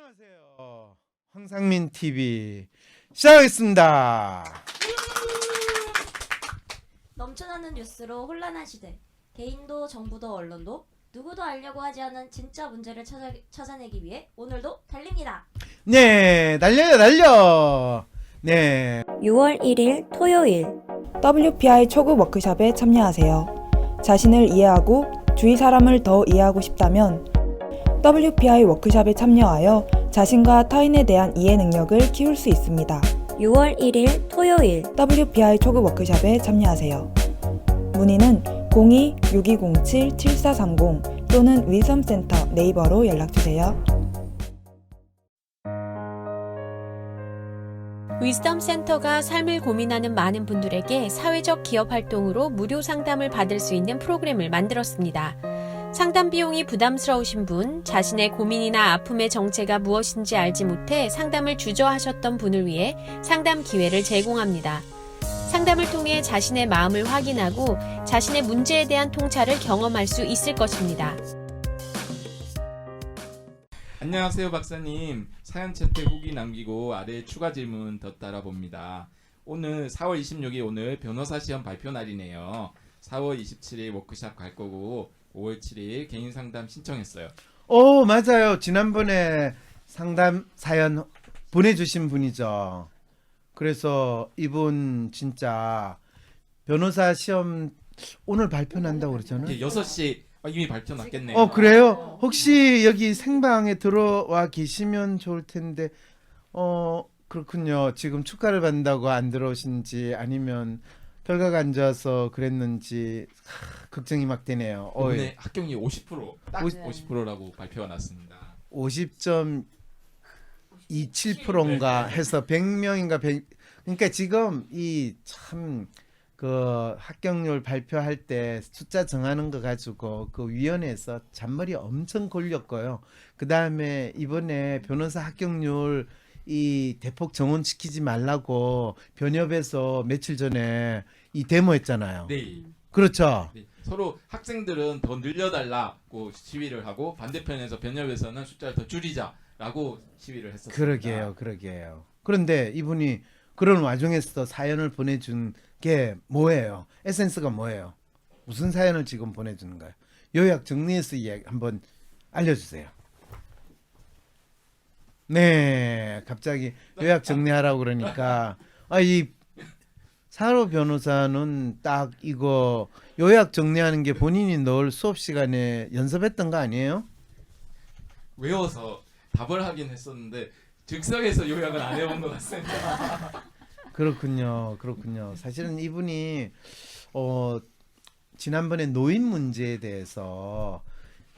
안녕하세요. 황상민 TV 시작하겠습니다. 넘쳐나는 뉴스로 혼란한 시대. 개인도 정부도 언론도 누구도 알려고 하지 않은 진짜 문제를 찾아내기 위해 오늘도 달립니다. 네, 달려요, 달려. 네. 6월 1일 토요일. WPI 초급 워크숍에 참여하세요. 자신을 이해하고 주위 사람을 더 이해하고 싶다면 WPI 워크숍에 참여하여 자신과 타인에 대한 이해 능력을 키울 수 있습니다. 6월 1일 토요일. WPI 초급 워크숍에 참여하세요. 문의는 02-6207-7430 또는 위섬센터 네이버로 연락주세요. 위즈덤 센터가 삶을 고민하는 많은 분들에게 사회적 기업 활동으로 무료 상담을 받을 수 있는 프로그램을 만들었습니다. 상담 비용이 부담스러우신 분, 자신의 고민이나 아픔의 정체가 무엇인지 알지 못해 상담을 주저하셨던 분을 위해 상담 기회를 제공합니다. 상담을 통해 자신의 마음을 확인하고 자신의 문제에 대한 통찰을 경험할 수 있을 것입니다. 안녕하세요 박사님. 사연 채택 후기 남기고 아래 추가 질문 더 따라봅니다. 오늘 4월 26일 오늘 변호사 시험 발표 날이네요. 4월 27일 워크숍 갈 거고 5월 7일 개인 상담 신청했어요. 맞아요. 지난번에 상담 사연 보내주신 분이죠. 그래서 이분 진짜 변호사 시험 오늘 발표 난다고 그러잖아요. 6시 이미 발표 났겠네요. 그래요? 혹시 여기 생방에 들어와 계시면 좋을 텐데 그렇군요. 지금 축하를 받는다고 안 들어오신지 아니면 결과가 안 좋아서 그랬는지 걱정이 막 되네요. 이번에 합격률 50%, 딱 50. 50%라고 발표가 났습니다. 50.27%인가 해서 100명인가 100 그러니까 지금 이 참 그 합격률 발표할 때 숫자 정하는 거 가지고 그 위원회에서 잔머리 엄청 걸렸고요. 그 다음에 이번에 변호사 합격률 이 대폭 정원시키지 말라고 변협에서 며칠 전에 이 데모했잖아요. 네. 그렇죠. 네. 서로 학생들은 더 늘려달라고 시위를 하고 반대편에서 변협에서는 숫자를 더 줄이자라고 시위를 했었습니다. 그러게요. 그런데 이분이 그런 와중에서 사연을 보내준 게 뭐예요? 에센스가 뭐예요? 무슨 사연을 지금 보내주는가요? 요약 정리해서 이야기 한번 알려주세요. 네, 갑자기 요약 정리하라고 그러니까 이 사로 변호사는 딱 이거 요약 정리하는 게 본인이 늘 수업 시간에 연습했던 거 아니에요? 외워서 답을 하긴 했었는데 즉석에서 요약은 안 해본 것 같습니다. 그렇군요. 사실은 이분이 지난번에 노인 문제에 대해서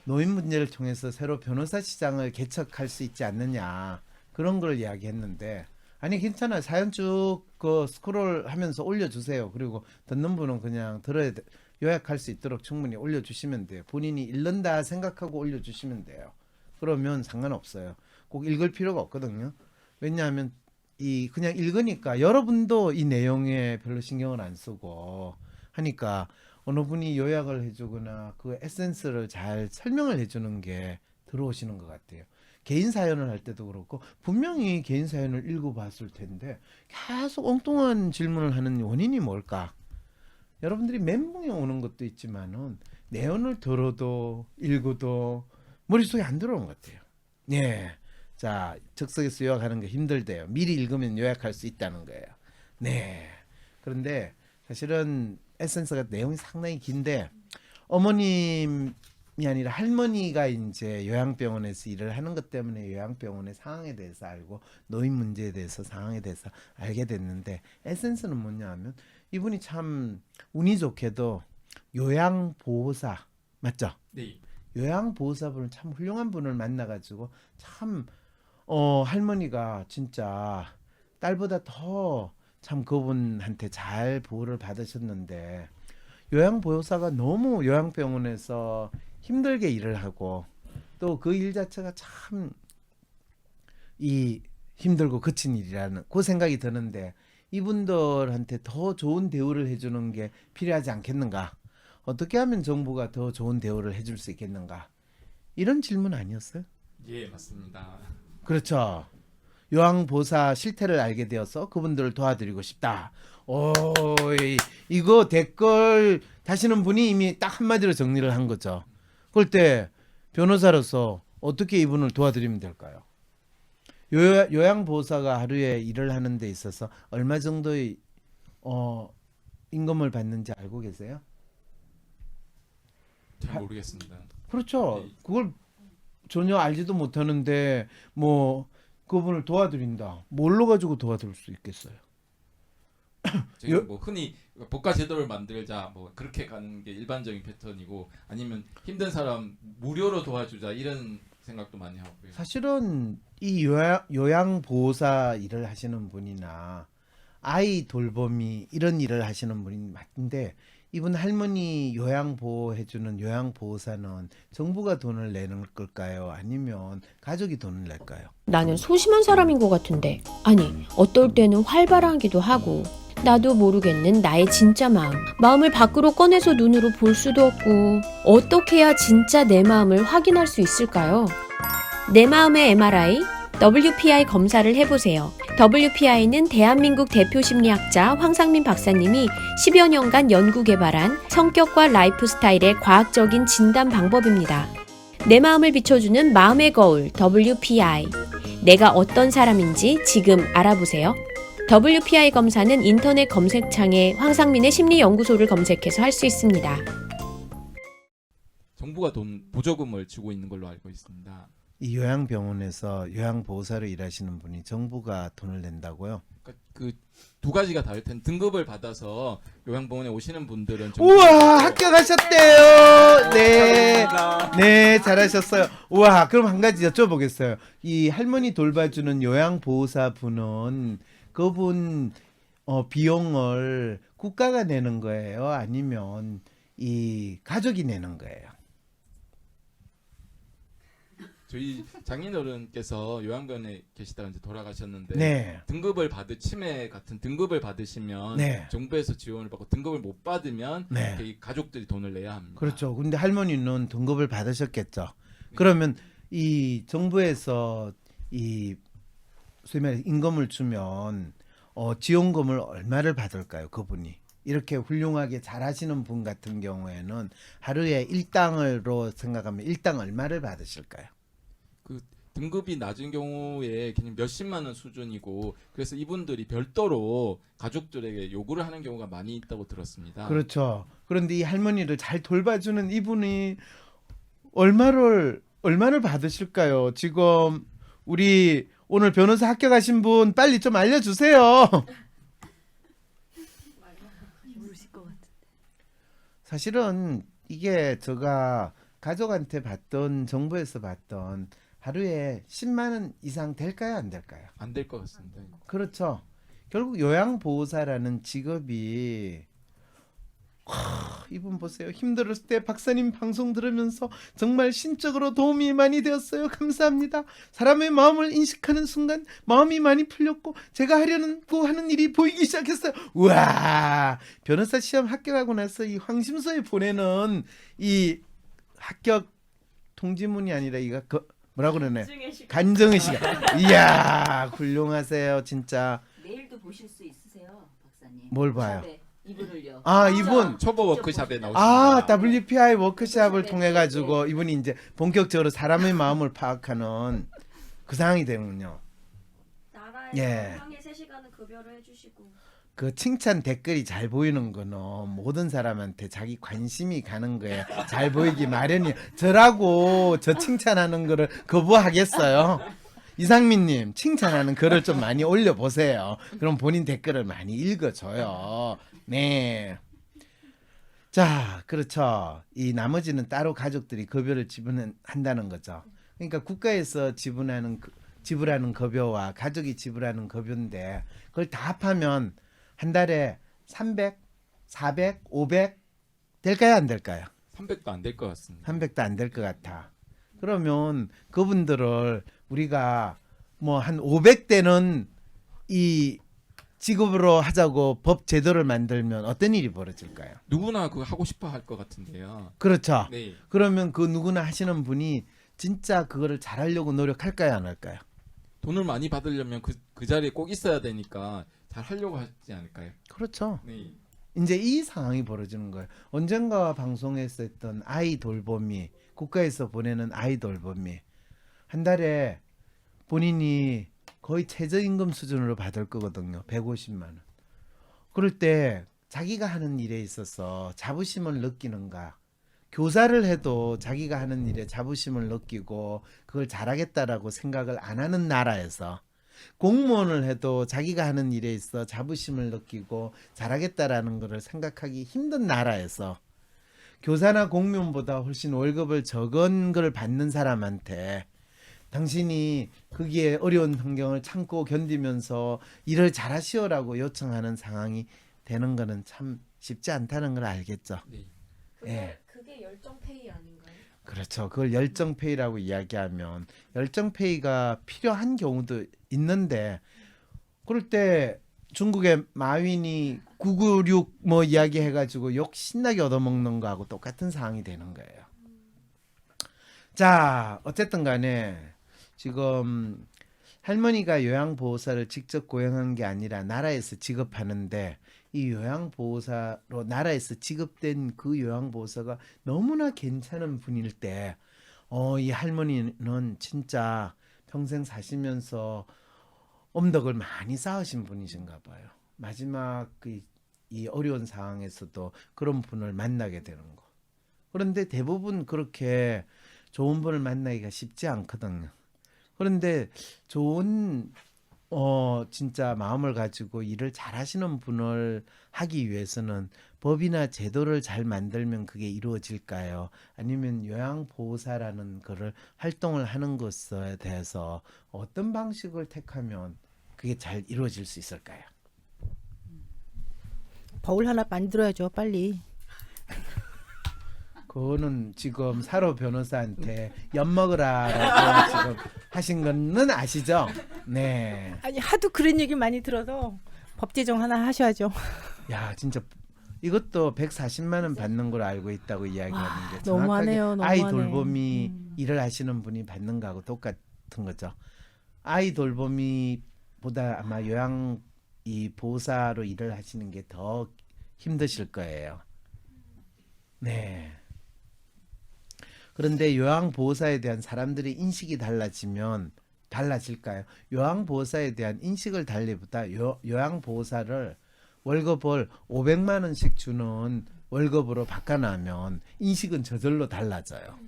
노인 문제를 통해서 새로 변호사 시장을 개척할 수 있지 않느냐 그런 걸 이야기했는데 아니 괜찮아요. 사연 쭉 그 스크롤하면서 올려주세요. 그리고 듣는 분은 그냥 요약할 수 있도록 충분히 올려주시면 돼요. 본인이 읽는다 생각하고 올려주시면 돼요. 그러면 상관없어요. 꼭 읽을 필요가 없거든요. 왜냐하면 그냥 읽으니까 여러분도 이 내용에 별로 신경을 안 쓰고 하니까 어느 분이 요약을 해주거나 그 에센스를 잘 설명을 해주는 게 들어오시는 것 같아요. 개인 사연을 할 때도 그렇고 분명히 개인 사연을 읽어봤을 텐데 계속 엉뚱한 질문을 하는 원인이 뭘까? 여러분들이 멘붕이 오는 것도 있지만은 내용을 들어도 읽어도 머릿속에 안 들어오는 것 같아요. 네. 자, 즉석에서 요약하는 게 힘들대요. 미리 읽으면 요약할 수 있다는 거예요. 네. 그런데 사실은 에센스가 내용이 상당히 긴데 어머님이 아니라 할머니가 이제 요양병원에서 일을 하는 것 때문에 요양병원의 상황에 대해서 알고 노인 문제에 대해서 상황에 대해서 알게 됐는데 에센스는 뭐냐 하면 이분이 참 운이 좋게도 요양보호사 맞죠? 네. 요양보호사분을 참 훌륭한 분을 만나가지고 참 할머니가 진짜 딸보다 더 참 그분한테 잘 보호를 받으셨는데 요양보호사가 너무 요양병원에서 힘들게 일을 하고 또 그 일 자체가 참 힘들고 거친 일이라는 그 생각이 드는데 이분들한테 더 좋은 대우를 해주는 게 필요하지 않겠는가? 어떻게 하면 정부가 더 좋은 대우를 해줄 수 있겠는가? 이런 질문 아니었어요? 예, 맞습니다. 그렇죠. 요양보호사 실태를 알게 되어서 그분들을 도와드리고 싶다. 오, 이거 댓글 다시는 분이 이미 딱 한마디로 정리를 한 거죠. 그럴 때 변호사로서 어떻게 이분을 도와드리면 될까요? 요양보호사가 하루에 일을 하는 데 있어서 얼마 정도의 임금을 받는지 알고 계세요? 잘 모르겠습니다. 그렇죠. 네. 그걸 전혀 알지도 못하는데 뭐 그분을 도와드린다. 뭘로 가지고 도와드릴 수 있겠어요? 저희 뭐 흔히 복가 제도를 만들자 뭐 그렇게 가는 게 일반적인 패턴이고 아니면 힘든 사람 무료로 도와주자 이런 생각도 많이 하고요. 사실은 이 요양보호사 일을 하시는 분이나 아이 돌보미 이런 일을 하시는 분이 맞는데 이분 할머니 요양보호해주는 요양보호사는 정부가 돈을 내는 걸까요? 아니면 가족이 돈을 낼까요? 나는 소심한 사람인 것 같은데. 아니, 어떨 때는 활발하기도 하고. 나도 모르겠는 나의 진짜 마음. 마음을 밖으로 꺼내서 눈으로 볼 수도 없고. 어떻게 해야 진짜 내 마음을 확인할 수 있을까요? 내 마음의 MRI, WPI 검사를 해보세요. WPI는 대한민국 대표 심리학자 황상민 박사님이 10여 년간 연구 개발한 성격과 라이프 스타일의 과학적인 진단 방법입니다. 내 마음을 비춰주는 마음의 거울 WPI. 내가 어떤 사람인지 지금 알아보세요. WPI 검사는 인터넷 검색창에 황상민의 심리연구소를 검색해서 할 수 있습니다. 정부가 돈 보조금을 주고 있는 걸로 알고 있습니다. 이 요양병원에서 요양보호사로 일하시는 분이 정부가 돈을 낸다고요? 그러니까 그 두 가지가 다를 텐데 등급을 받아서 요양병원에 오시는 분들은 우와, 합격하셨대요. 네. 네, 잘하셨어요. 우와, 그럼 한 가지 여쭤보겠어요. 이 할머니 돌봐주는 요양보호사 분은 그분 비용을 국가가 내는 거예요? 아니면 이 가족이 내는 거예요? 저희 장인어른께서 요양병원에 계시다가 이제 돌아가셨는데 네. 등급을 치매 같은 등급을 받으시면 네. 정부에서 지원을 받고 등급을 못 받으면 네. 이 가족들이 돈을 내야 합니다. 그렇죠. 근데 할머니는 등급을 받으셨겠죠. 그러면 이 정부에서 이 소위 말해 임금을 주면 지원금을 얼마를 받을까요? 그분이 이렇게 훌륭하게 잘하시는 분 같은 경우에는 하루에 일당으로 생각하면 일당 얼마를 받으실까요? 그 등급이 낮은 경우에 그냥 몇십만 원 수준이고 그래서 이분들이 별도로 가족들에게 요구를 하는 경우가 많이 있다고 들었습니다. 그렇죠. 그런데 이 할머니를 잘 돌봐주는 이분이 얼마를 받으실까요? 지금 우리 오늘 변호사 합격하신 분 빨리 좀 알려주세요. 사실은 이게 제가 가족한테 받던 정부에서 받던 하루에 10만 원 이상 될까요? 안 될까요? 안 될 것 같습니다. 그렇죠. 결국 요양보호사라는 직업이 이분 보세요. 힘들었을 때 박사님 방송 들으면서 정말 신적으로 도움이 많이 되었어요. 감사합니다. 사람의 마음을 인식하는 순간 마음이 많이 풀렸고 제가 하려고 하는 일이 보이기 시작했어요. 우와, 변호사 시험 합격하고 나서 이 황심소에 보내는 이 합격 통지문이 아니라 이거 뭐라고 그러네? 간증의 시간. 이야, 훌륭하세요, 진짜. 내일도 보실 수 있으세요, 박사님? 뭘 봐요? 샵에 이분을요. 아, 이분. 초보 워크샵에 나오십니다. 아, WPI 워크샵을 통해 가지고 이분이 이제 본격적으로 사람의 마음을 파악하는 그 상황이 되는군요. 나라에서 예. 평일 3시간은 급여를 해주시고 그 칭찬 댓글이 잘 보이는 거는 모든 사람한테 자기 관심이 가는 거에 잘 보이기 마련이에요. 저라고 저 칭찬하는 거를 거부하겠어요? 이상민님, 칭찬하는 글을 좀 많이 올려보세요. 그럼 본인 댓글을 많이 읽어줘요. 네. 자, 그렇죠. 이 나머지는 따로 가족들이 급여를 지불한다는 거죠. 그러니까 국가에서 지불하는 급여와 가족이 지불하는 급여인데 그걸 다 합하면 한 달에 300, 400, 500 될까요? 안 될까요? 300도 안 될 것 같습니다. 300도 안 될 것 같아. 그러면 그분들을 우리가 뭐 한 500대는 이 직업으로 하자고 법 제도를 만들면 어떤 일이 벌어질까요? 누구나 그거 하고 싶어 할 것 같은데요. 그렇죠. 네. 그러면 그 누구나 하시는 분이 진짜 그거를 잘하려고 노력할까요? 안 할까요? 돈을 많이 받으려면 그 자리에 꼭 있어야 되니까 잘 하려고 하지 않을까요? 그렇죠. 네. 이제 이 상황이 벌어지는 거예요. 언젠가 방송에서 했던 아이 돌봄이, 국가에서 보내는 아이 돌봄이 한 달에 본인이 거의 최저임금 수준으로 받을 거거든요. 150만 원. 그럴 때 자기가 하는 일에 있어서 자부심을 느끼는가? 교사를 해도 자기가 하는 일에 자부심을 느끼고 그걸 잘하겠다라고 생각을 안 하는 나라에서, 공무원을 해도 자기가 하는 일에 있어 자부심을 느끼고 잘하겠다라는 것을 생각하기 힘든 나라에서, 교사나 공무원보다 훨씬 월급을 적은 걸 받는 사람한테 당신이 거기에 어려운 환경을 참고 견디면서 일을 잘하시오라고 요청하는 상황이 되는 거는 참 쉽지 않다는 걸 알겠죠. 네. 그게 열정페이 아닌가요? 그렇죠. 그걸 열정페이라고 이야기하면 열정페이가 필요한 경우도 있는데, 그럴 때 중국의 마윈이 996 뭐 이야기해가지고 욕 신나게 얻어먹는 거하고 똑같은 상황이 되는 거예요. 자, 어쨌든 간에 지금 할머니가 요양보호사를 직접 고용한 게 아니라 나라에서 지급하는데, 이 요양보호사로 나라에서 지급된 그 요양보호사가 너무나 괜찮은 분일 때, 이 할머니는 진짜 평생 사시면서 엄덕을 많이 쌓으신 분이신가 봐요. 마지막 이 어려운 상황에서도 그런 분을 만나게 되는 거. 그런데 대부분 그렇게 좋은 분을 만나기가 쉽지 않거든요. 그런데 좋은 진짜 마음을 가지고 일을 잘 하시는 분을 하기 위해서는 법이나 제도를 잘 만들면 그게 이루어질까요? 아니면 요양보호사라는 거를 활동을 하는 것에 대해서 어떤 방식을 택하면 그게 잘 이루어질 수 있을까요? 법을 하나 만들어야죠, 빨리. 그거는 지금 사로 변호사한테 엿먹으라라고 지금 하신 거는 아시죠? 네. 아니, 하도 그런 얘기 많이 들어서 법 제정 하나 하셔야죠. 야, 진짜 이것도 140만 원 받는 걸 알고 있다고 이야기하는 게 너무하네요, 아이 너무하네. 돌봄이 일을 하시는 분이 받는 거하고 똑같은 거죠. 아이 돌봄이보다 아마 요양 이 보호사로 일을 하시는 게 더 힘드실 거예요. 네. 그런데 요양보호사에 대한 사람들의 인식이 달라지면 달라질까요? 요양보호사에 대한 인식을 달리보다 요양보호사를 월급을 500만 원씩 주는 월급으로 바꿔놓으면 인식은 저절로 달라져요.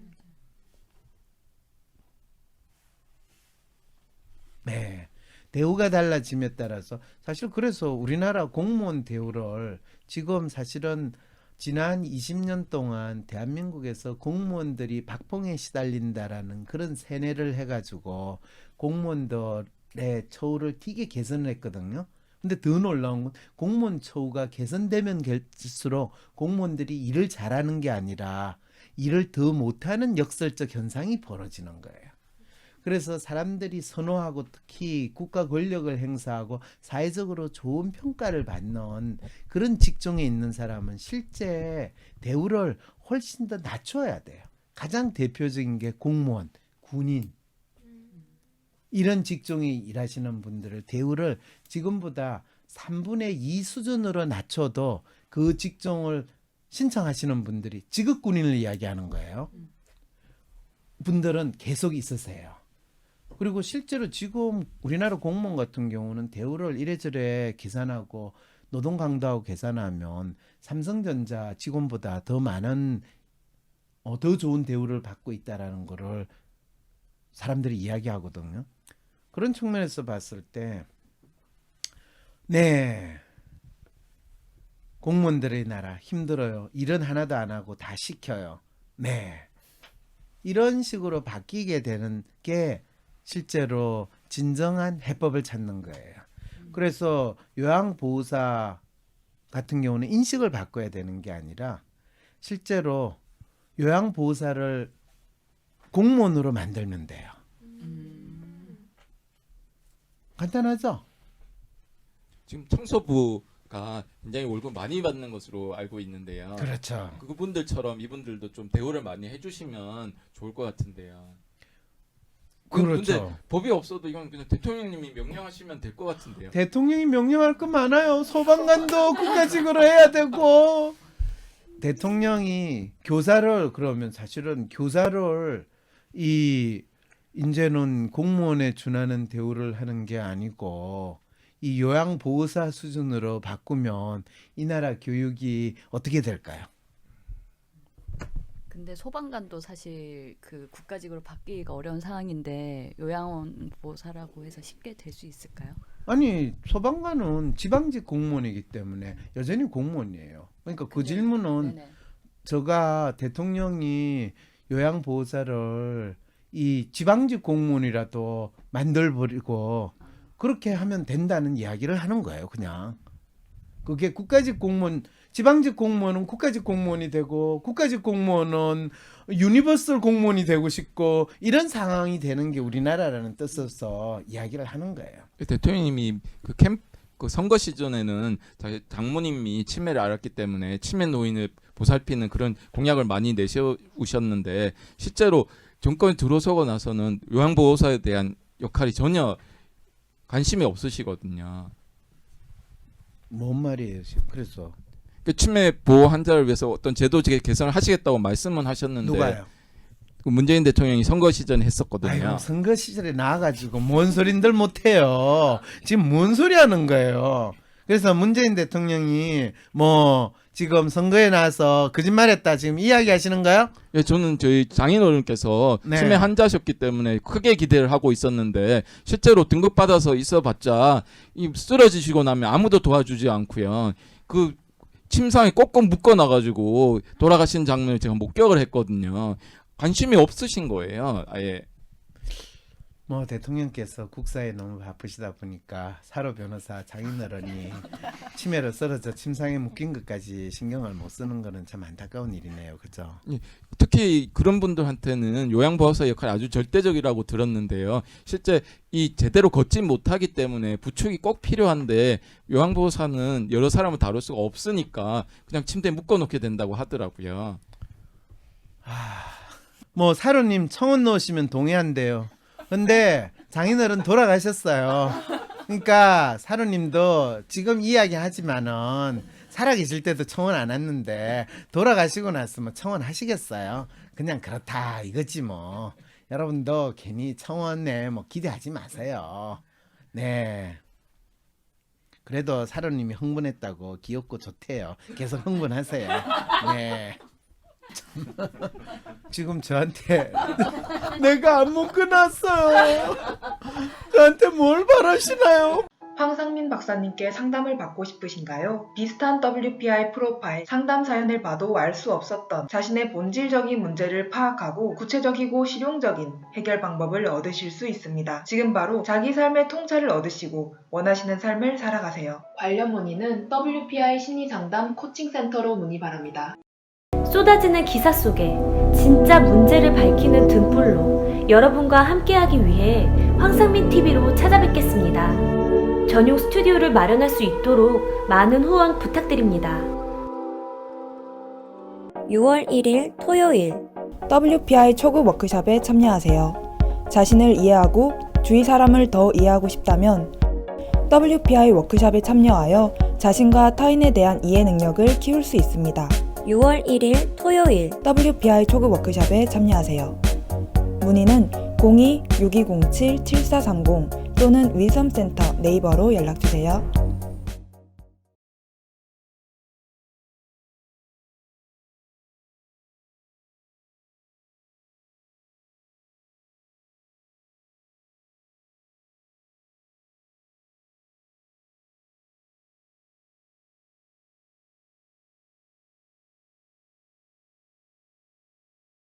네. 대우가 달라짐에 따라서 사실 그래서 우리나라 공무원 대우를 지금 사실은 지난 20년 동안 대한민국에서 공무원들이 박봉에 시달린다라는 그런 세뇌를 해가지고 공무원들의 처우를 되게 개선을 했거든요. 근데 더 놀라운 건 공무원 처우가 개선되면 될수록 공무원들이 일을 잘하는 게 아니라 일을 더 못하는 역설적 현상이 벌어지는 거예요. 그래서 사람들이 선호하고 특히 국가 권력을 행사하고 사회적으로 좋은 평가를 받는 그런 직종에 있는 사람은 실제 대우를 훨씬 더 낮춰야 돼요. 가장 대표적인 게 공무원, 군인, 이런 직종에 일하시는 분들을 대우를 지금보다 3분의 2 수준으로 낮춰도 그 직종을 신청하시는 분들이 지급군인을 이야기하는 거예요. 분들은 계속 있으세요. 그리고 실제로 지금 우리나라 공무원 같은 경우는 대우를 이래저래 계산하고 노동 강도하고 계산하면 삼성전자 직원보다 더 많은 더 좋은 대우를 받고 있다라는 거를 사람들이 이야기하거든요. 그런 측면에서 봤을 때 네, 공무원들의 나라 힘들어요. 일은 하나도 안 하고 다 시켜요. 네, 이런 식으로 바뀌게 되는 게 실제로 진정한 해법을 찾는 거예요. 그래서 요양보호사 같은 경우는 인식을 바꿔야 되는 게 아니라 실제로 요양보호사를 공무원으로 만들면 돼요. 간단하죠? 지금 청소부가 굉장히 월급 많이 받는 것으로 알고 있는데요. 그렇죠. 그분들처럼 이분들도 좀 대우를 많이 해주시면 좋을 것 같은데요. 그렇죠. 근데 법이 없어도 이건 그냥 대통령님이 명령하시면 될 것 같은데요. 대통령이 명령할 거 많아요. 소방관도 국가직으로 해야 되고 대통령이 교사를 그러면 사실은 교사를 이 이제는 공무원에 준하는 대우를 하는 게 아니고 이 요양보호사 수준으로 바꾸면 이 나라 교육이 어떻게 될까요? 근데 소방관도 사실 그 국가직으로 바뀌기가 어려운 상황인데 요양원 보호사라고 해서 쉽게 될 수 있을까요? 아니 소방관은 지방직 공무원이기 때문에 여전히 공무원이에요. 그러니까 그 질문은 네네. 제가 대통령이 요양보호사를 이 지방직 공무원이라도 만들어버리고 그렇게 하면 된다는 이야기를 하는 거예요. 그냥 그게 국가직 공무원, 지방직 공무원은 국가직 공무원이 되고 국가직 공무원은 유니버설 공무원이 되고 싶고 이런 상황이 되는 게 우리나라라는 뜻에서 이야기를 하는 거예요. 대통령님이 그 선거 시즌에는 장모님이 치매를 앓았기 때문에 치매 노인을 보살피는 그런 공약을 많이 내세우셨는데 실제로 정권에 들어서고 나서는 요양보호사에 대한 역할이 전혀 관심이 없으시거든요. 뭔 말이에요 지금? 그래서 그 치매 보호 환자를 위해서 어떤 제도 개선을 하시겠다고 말씀은 하셨는데 누가요? 그 문재인 대통령이 선거 시전에 했었거든요. 아이고, 선거 시절에 나와가지고 뭔 소린들 못해요. 지금 뭔 소리 하는 거예요. 그래서 문재인 대통령이 뭐 지금 선거에 나와서 거짓말했다 지금 이야기하시는가요? 예, 저는 저희 장인어른께서 네. 치매 환자셨기 때문에 크게 기대를 하고 있었는데 실제로 등급받아서 있어봤자 쓰러지시고 나면 아무도 도와주지 않고요. 그 침상에 꼭꼭 묶어놔가지고 돌아가신 장면을 제가 목격을 했거든요. 관심이 없으신 거예요. 아예. 뭐 대통령께서 국사에 너무 바쁘시다 보니까 사로 변호사 장인어른이 치매로 쓰러져 침상에 묶인 것까지 신경을 못 쓰는 거는 참 안타까운 일이네요. 그죠? 특히 그런 분들한테는 요양보호사 역할이 아주 절대적이라고 들었는데요. 실제 이 제대로 걷지 못하기 때문에 부축이 꼭 필요한데 요양보호사는 여러 사람을 다룰 수가 없으니까 그냥 침대에 묶어놓게 된다고 하더라고요. 뭐 사로님 청원 넣으시면 동의한대요. 근데 장인어른 돌아가셨어요. 그러니까 사로님도 지금 이야기하지만은 살아계실 때도 청원 안 했는데 돌아가시고 났으면 청원 하시겠어요? 그냥 그렇다 이거지 뭐. 여러분도 괜히 청원에 뭐 기대하지 마세요. 네. 그래도 사로님이 흥분했다고 귀엽고 좋대요. 계속 흥분하세요. 네. 지금 저한테 내가 안 묶어놨어요. 저한테 뭘 바라시나요? 황상민 박사님께 상담을 받고 싶으신가요? 비슷한 WPI 프로파일 상담 사연을 봐도 알 수 없었던 자신의 본질적인 문제를 파악하고 구체적이고 실용적인 해결 방법을 얻으실 수 있습니다. 지금 바로 자기 삶의 통찰을 얻으시고 원하시는 삶을 살아가세요. 관련 문의는 WPI 심리상담 코칭센터로 문의 바랍니다. 쏟아지는 기사 속에 진짜 문제를 밝히는 등불로 여러분과 함께하기 위해 황상민 TV로 찾아뵙겠습니다. 전용 스튜디오를 마련할 수 있도록 많은 후원 부탁드립니다. 6월 1일 토요일 WPI 초급 워크숍에 참여하세요. 자신을 이해하고 주위 사람을 더 이해하고 싶다면 WPI 워크숍에 참여하여 자신과 타인에 대한 이해 능력을 키울 수 있습니다. 6월 1일 토요일 WPI 초급 워크숍에 참여하세요. 문의는 02-6207-7430 또는 윌섬센터 네이버로 연락주세요.